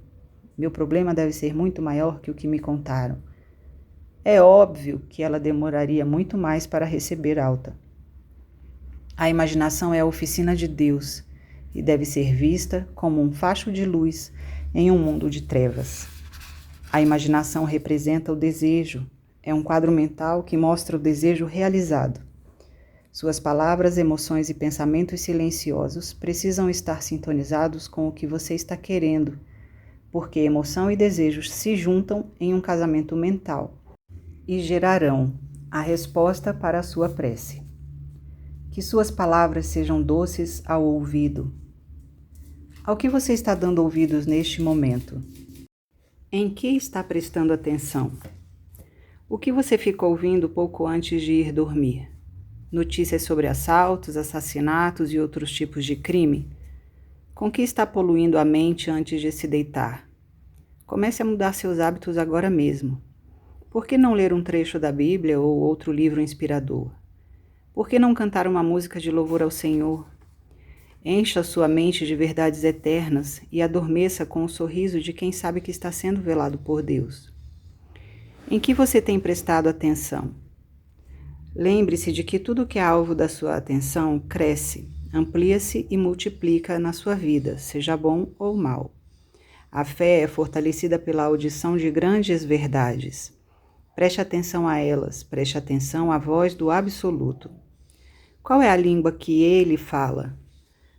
Meu problema deve ser muito maior que o que me contaram. É óbvio que ela demoraria muito mais para receber alta. A imaginação é a oficina de Deus e deve ser vista como um facho de luz em um mundo de trevas. A imaginação representa o desejo, é um quadro mental que mostra o desejo realizado. Suas palavras, emoções e pensamentos silenciosos precisam estar sintonizados com o que você está querendo, porque emoção e desejos se juntam em um casamento mental e gerarão a resposta para a sua prece. Que suas palavras sejam doces ao ouvido. Ao que você está dando ouvidos neste momento? Em que está prestando atenção? O que você ficou ouvindo pouco antes de ir dormir? Notícias sobre assaltos, assassinatos e outros tipos de crime? Com que está poluindo a mente antes de se deitar? Comece a mudar seus hábitos agora mesmo. Por que não ler um trecho da Bíblia ou outro livro inspirador? Por que não cantar uma música de louvor ao Senhor? Encha sua mente de verdades eternas e adormeça com o sorriso de quem sabe que está sendo velado por Deus. Em que você tem prestado atenção? Lembre-se de que tudo que é alvo da sua atenção cresce, amplia-se e multiplica na sua vida, seja bom ou mal. A fé é fortalecida pela audição de grandes verdades. Preste atenção a elas, preste atenção à voz do Absoluto. Qual é a língua que ele fala?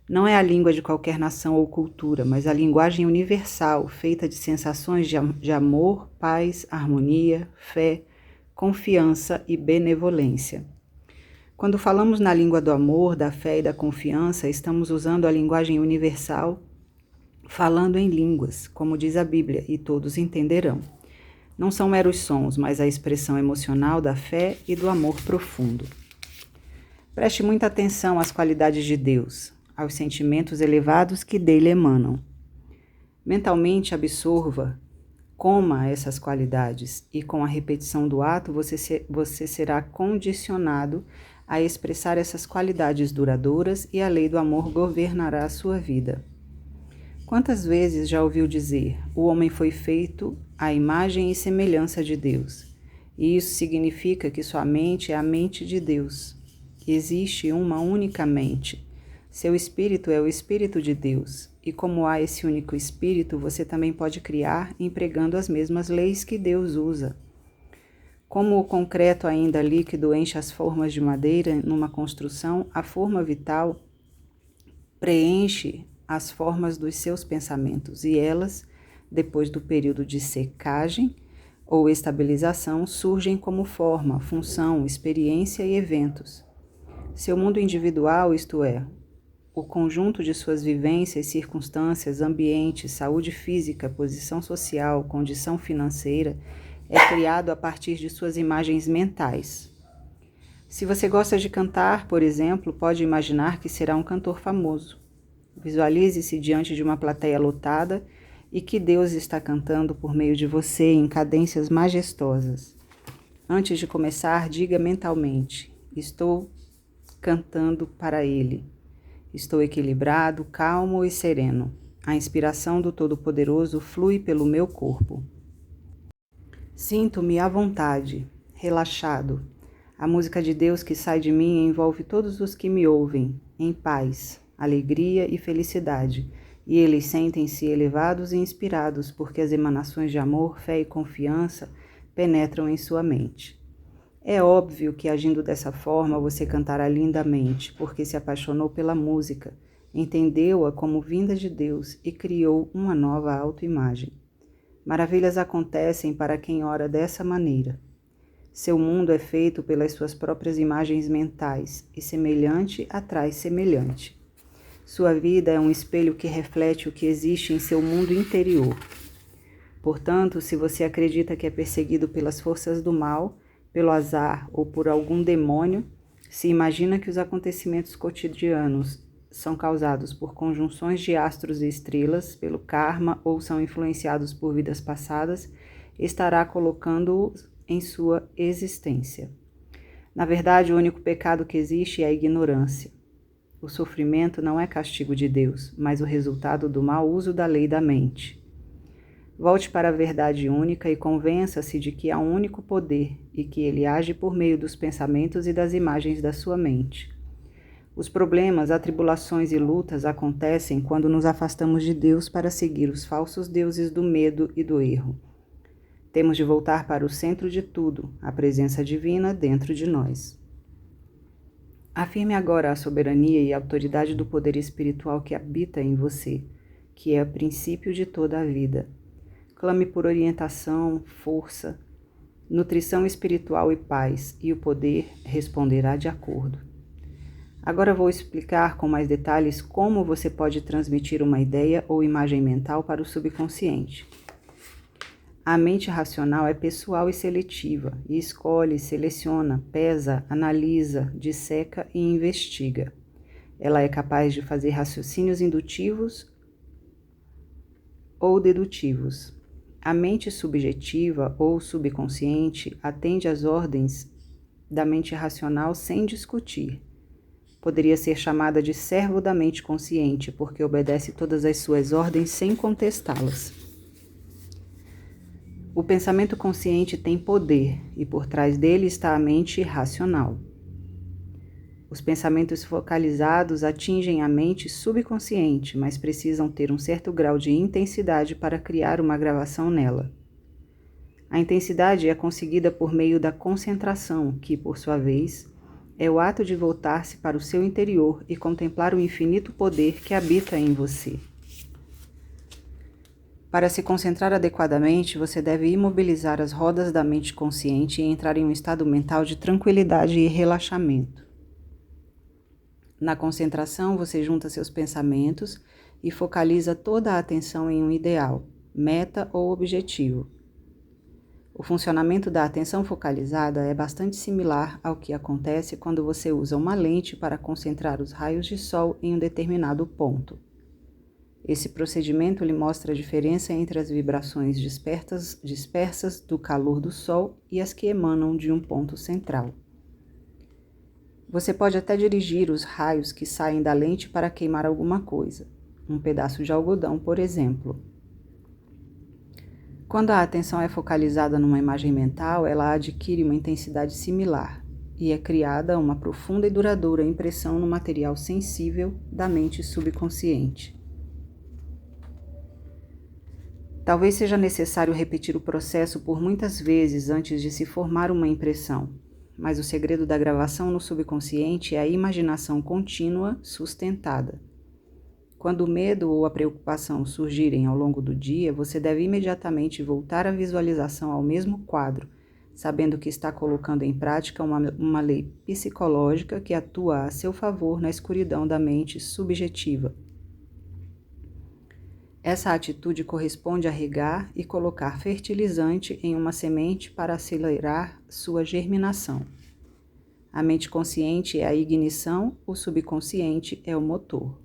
Não é a língua de qualquer nação ou cultura, mas a linguagem universal, feita de sensações de amor, paz, harmonia, fé, confiança e benevolência. Quando falamos na língua do amor, da fé e da confiança, estamos usando a linguagem universal, falando em línguas, como diz a Bíblia, e todos entenderão. Não são meros sons, mas a expressão emocional da fé e do amor profundo. Preste muita atenção às qualidades de Deus, aos sentimentos elevados que dele emanam. Mentalmente absorva, coma essas qualidades e com a repetição do ato você será condicionado a expressar essas qualidades duradouras e a lei do amor governará a sua vida. Quantas vezes já ouviu dizer, o homem foi feito à imagem e semelhança de Deus? E isso significa que sua mente é a mente de Deus. Existe uma única mente. Seu espírito é o espírito de Deus. E como há esse único espírito, você também pode criar empregando as mesmas leis que Deus usa. Como o concreto ainda líquido enche as formas de madeira numa construção, a forma vital preenche as formas dos seus pensamentos e elas, depois do período de secagem ou estabilização, surgem como forma, função, experiência e eventos. Seu mundo individual, isto é, o conjunto de suas vivências, circunstâncias, ambiente, saúde física, posição social, condição financeira, é criado a partir de suas imagens mentais. Se você gosta de cantar, por exemplo, pode imaginar que será um cantor famoso. Visualize-se diante de uma plateia lotada e que Deus está cantando por meio de você em cadências majestosas. Antes de começar, diga mentalmente: estou cantando para Ele. Estou equilibrado, calmo e sereno. A inspiração do Todo-Poderoso flui pelo meu corpo. Sinto-me à vontade, relaxado. A música de Deus que sai de mim envolve todos os que me ouvem, em paz, alegria e felicidade, e eles sentem-se elevados e inspirados porque as emanações de amor, fé e confiança penetram em sua mente. É óbvio que agindo dessa forma você cantará lindamente, porque se apaixonou pela música, entendeu-a como vinda de Deus e criou uma nova autoimagem. Maravilhas acontecem para quem ora dessa maneira. Seu mundo é feito pelas suas próprias imagens mentais, e semelhante atrai semelhante. Sua vida é um espelho que reflete o que existe em seu mundo interior. Portanto, se você acredita que é perseguido pelas forças do mal, pelo azar ou por algum demônio, se imagina que os acontecimentos cotidianos são causados por conjunções de astros e estrelas, pelo karma ou são influenciados por vidas passadas, estará colocando-o em sua existência. Na verdade, o único pecado que existe é a ignorância. O sofrimento não é castigo de Deus, mas o resultado do mau uso da lei da mente. Volte para a verdade única e convença-se de que há um único poder e que ele age por meio dos pensamentos e das imagens da sua mente. Os problemas, atribulações e lutas acontecem quando nos afastamos de Deus para seguir os falsos deuses do medo e do erro. Temos de voltar para o centro de tudo, a presença divina dentro de nós. Afirme agora a soberania e a autoridade do poder espiritual que habita em você, que é o princípio de toda a vida. Clame por orientação, força, nutrição espiritual e paz, e o poder responderá de acordo. Agora vou explicar com mais detalhes como você pode transmitir uma ideia ou imagem mental para o subconsciente. A mente racional é pessoal e seletiva, e escolhe, seleciona, pesa, analisa, disseca e investiga. Ela é capaz de fazer raciocínios indutivos ou dedutivos. A mente subjetiva ou subconsciente atende às ordens da mente racional sem discutir. Poderia ser chamada de servo da mente consciente, porque obedece todas as suas ordens sem contestá-las. O pensamento consciente tem poder, e por trás dele está a mente racional. Os pensamentos focalizados atingem a mente subconsciente, mas precisam ter um certo grau de intensidade para criar uma gravação nela. A intensidade é conseguida por meio da concentração, que, por sua vez, é o ato de voltar-se para o seu interior e contemplar o infinito poder que habita em você. Para se concentrar adequadamente, você deve imobilizar as rodas da mente consciente e entrar em um estado mental de tranquilidade e relaxamento. Na concentração, você junta seus pensamentos e focaliza toda a atenção em um ideal, meta ou objetivo. O funcionamento da atenção focalizada é bastante similar ao que acontece quando você usa uma lente para concentrar os raios de sol em um determinado ponto. Esse procedimento lhe mostra a diferença entre as vibrações dispersas do calor do sol e as que emanam de um ponto central. Você pode até dirigir os raios que saem da lente para queimar alguma coisa, um pedaço de algodão, por exemplo. Quando a atenção é focalizada numa imagem mental, ela adquire uma intensidade similar e é criada uma profunda e duradoura impressão no material sensível da mente subconsciente. Talvez seja necessário repetir o processo por muitas vezes antes de se formar uma impressão, mas o segredo da gravação no subconsciente é a imaginação contínua, sustentada. Quando o medo ou a preocupação surgirem ao longo do dia, você deve imediatamente voltar a visualização ao mesmo quadro, sabendo que está colocando em prática uma lei psicológica que atua a seu favor na escuridão da mente subjetiva. Essa atitude corresponde a regar e colocar fertilizante em uma semente para acelerar sua germinação. A mente consciente é a ignição, o subconsciente é o motor.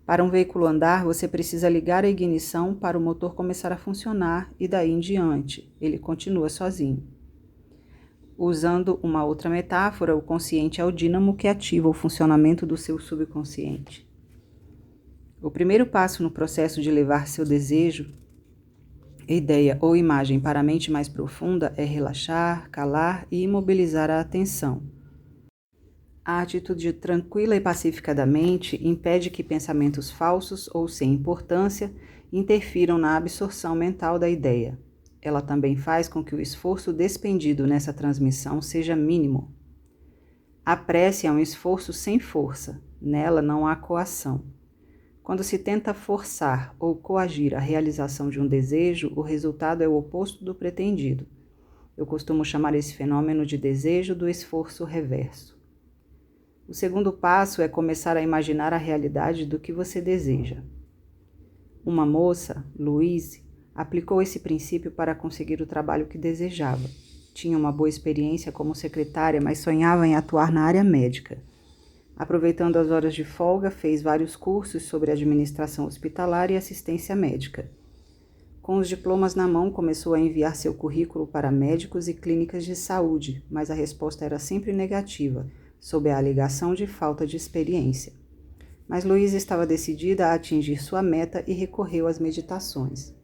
Para um veículo andar, você precisa ligar a ignição para o motor começar a funcionar e daí em diante, ele continua sozinho. Usando uma outra metáfora, o consciente é o dínamo que ativa o funcionamento do seu subconsciente. O primeiro passo no processo de levar seu desejo, ideia ou imagem para a mente mais profunda é relaxar, calar e imobilizar a atenção. A atitude tranquila e pacífica da mente impede que pensamentos falsos ou sem importância interfiram na absorção mental da ideia. Ela também faz com que o esforço despendido nessa transmissão seja mínimo. A prece é um esforço sem força, nela não há coação. Quando se tenta forçar ou coagir a realização de um desejo, o resultado é o oposto do pretendido. Eu costumo chamar esse fenômeno de desejo do esforço reverso. O segundo passo é começar a imaginar a realidade do que você deseja. Uma moça, Louise, aplicou esse princípio para conseguir o trabalho que desejava. Tinha uma boa experiência como secretária, mas sonhava em atuar na área médica. Aproveitando as horas de folga, fez vários cursos sobre administração hospitalar e assistência médica. Com os diplomas na mão, começou a enviar seu currículo para médicos e clínicas de saúde, mas a resposta era sempre negativa, sob a alegação de falta de experiência. Mas Luísa estava decidida a atingir sua meta e recorreu às meditações.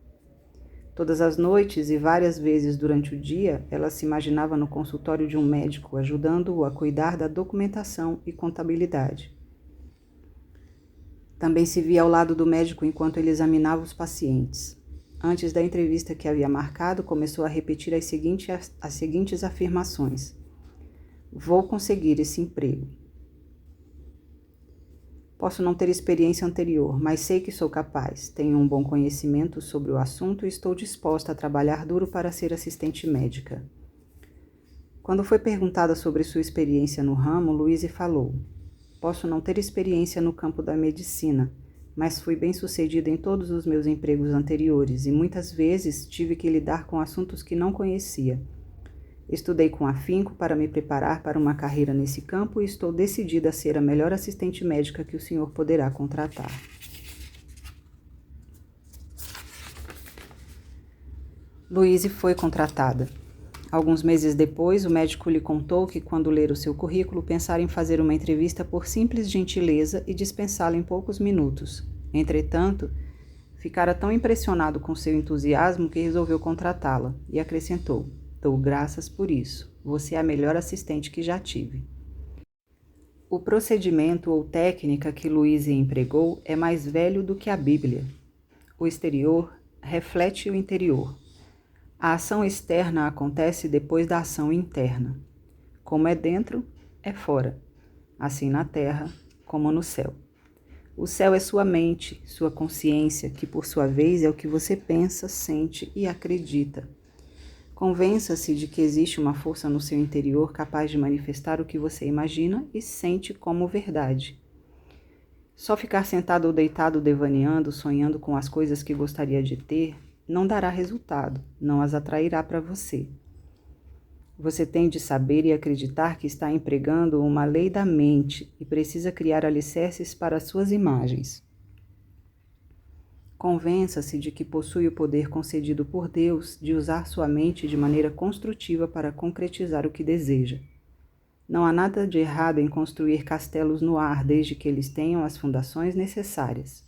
Todas as noites e várias vezes durante o dia, ela se imaginava no consultório de um médico, ajudando-o a cuidar da documentação e contabilidade. Também se via ao lado do médico enquanto ele examinava os pacientes. Antes da entrevista que havia marcado, começou a repetir as seguintes afirmações: vou conseguir esse emprego. Posso não ter experiência anterior, mas sei que sou capaz. Tenho um bom conhecimento sobre o assunto e estou disposta a trabalhar duro para ser assistente médica. Quando foi perguntada sobre sua experiência no ramo, Louise falou: posso não ter experiência no campo da medicina, mas fui bem-sucedida em todos os meus empregos anteriores e muitas vezes tive que lidar com assuntos que não conhecia. Estudei com afinco para me preparar para uma carreira nesse campo e estou decidida a ser a melhor assistente médica que o senhor poderá contratar. Louise foi contratada. Alguns meses depois, o médico lhe contou que, quando ler o seu currículo, pensara em fazer uma entrevista por simples gentileza e dispensá-la em poucos minutos. Entretanto, ficara tão impressionado com seu entusiasmo que resolveu contratá-la e acrescentou: dou graças por isso. Você é a melhor assistente que já tive. O procedimento ou técnica que Louise empregou é mais velho do que a Bíblia. O exterior reflete o interior. A ação externa acontece depois da ação interna. Como é dentro, é fora. Assim na terra, como no céu. O céu é sua mente, sua consciência, que por sua vez é o que você pensa, sente e acredita. Convença-se de que existe uma força no seu interior capaz de manifestar o que você imagina e sente como verdade. Só ficar sentado ou deitado devaneando, sonhando com as coisas que gostaria de ter, não dará resultado, não as atrairá para você. Você tem de saber e acreditar que está empregando uma lei da mente e precisa criar alicerces para suas imagens. Convença-se de que possui o poder concedido por Deus de usar sua mente de maneira construtiva para concretizar o que deseja. Não há nada de errado em construir castelos no ar, desde que eles tenham as fundações necessárias.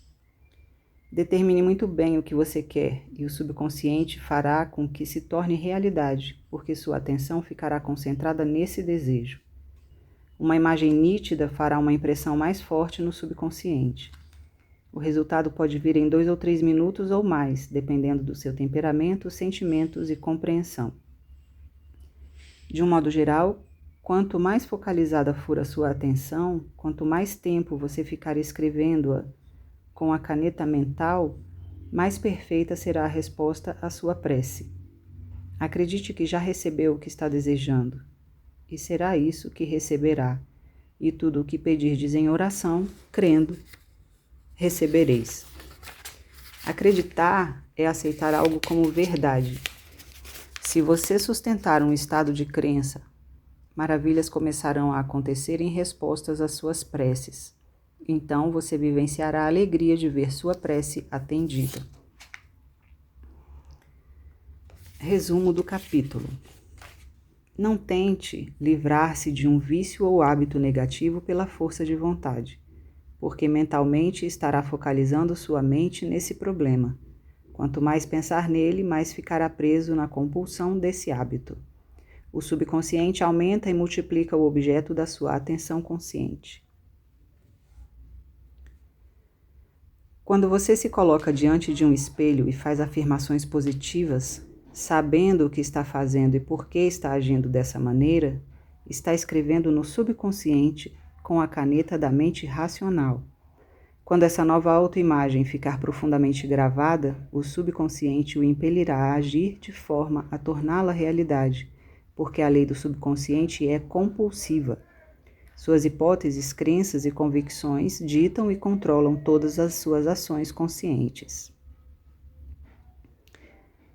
Determine muito bem o que você quer e o subconsciente fará com que se torne realidade, porque sua atenção ficará concentrada nesse desejo. Uma imagem nítida fará uma impressão mais forte no subconsciente. O resultado pode vir em 2 ou 3 minutos ou mais, dependendo do seu temperamento, sentimentos e compreensão. De um modo geral, quanto mais focalizada for a sua atenção, quanto mais tempo você ficar escrevendo-a com a caneta mental, mais perfeita será a resposta à sua prece. Acredite que já recebeu o que está desejando, e será isso que receberá, e tudo o que pedirdes em oração, crendo, recebereis. Acreditar é aceitar algo como verdade. Se você sustentar um estado de crença, maravilhas começarão a acontecer em respostas às suas preces. Então você vivenciará a alegria de ver sua prece atendida. Resumo do capítulo. Não tente livrar-se de um vício ou hábito negativo pela força de vontade, porque mentalmente estará focalizando sua mente nesse problema. Quanto mais pensar nele, mais ficará preso na compulsão desse hábito. O subconsciente aumenta e multiplica o objeto da sua atenção consciente. Quando você se coloca diante de um espelho e faz afirmações positivas, sabendo o que está fazendo e por que está agindo dessa maneira, está escrevendo no subconsciente com a caneta da mente racional. Quando essa nova autoimagem ficar profundamente gravada, o subconsciente o impelirá a agir de forma a torná-la realidade, porque a lei do subconsciente é compulsiva. Suas hipóteses, crenças e convicções ditam e controlam todas as suas ações conscientes.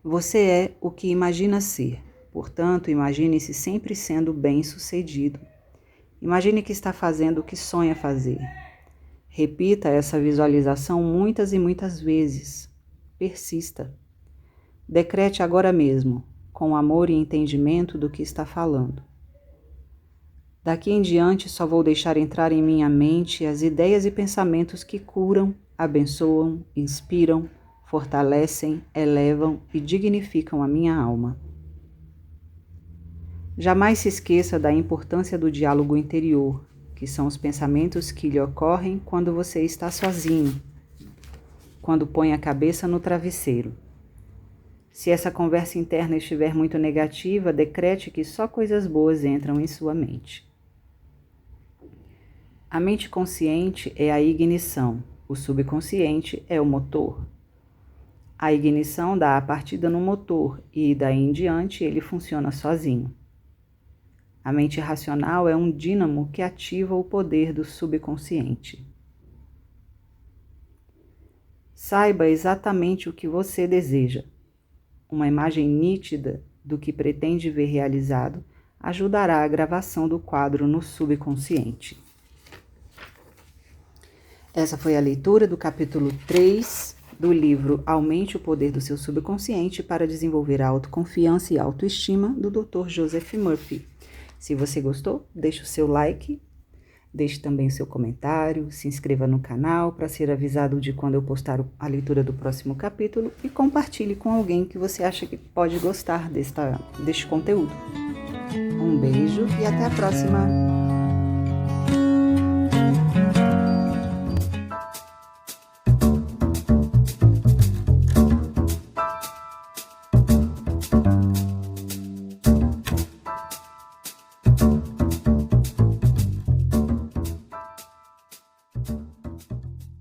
Você é o que imagina ser, portanto, imagine-se sempre sendo bem-sucedido. Imagine que está fazendo o que sonha fazer. Repita essa visualização muitas e muitas vezes. Persista. Decrete agora mesmo, com amor e entendimento do que está falando. Daqui em diante só vou deixar entrar em minha mente as ideias e pensamentos que curam, abençoam, inspiram, fortalecem, elevam e dignificam a minha alma. Jamais se esqueça da importância do diálogo interior, que são os pensamentos que lhe ocorrem quando você está sozinho, quando põe a cabeça no travesseiro. Se essa conversa interna estiver muito negativa, decrete que só coisas boas entram em sua mente. A mente consciente é a ignição, o subconsciente é o motor. A ignição dá a partida no motor e, daí em diante, ele funciona sozinho. A mente racional é um dínamo que ativa o poder do subconsciente. Saiba exatamente o que você deseja. Uma imagem nítida do que pretende ver realizado ajudará a gravação do quadro no subconsciente. Essa foi a leitura do capítulo 3 do livro Aumente o Poder do Seu Subconsciente para Desenvolver a Autoconfiança e Autoestima, do Dr. Joseph Murphy. Se você gostou, deixe o seu like, deixe também o seu comentário, se inscreva no canal para ser avisado de quando eu postar a leitura do próximo capítulo e compartilhe com alguém que você acha que pode gostar deste conteúdo. Um beijo e até a próxima!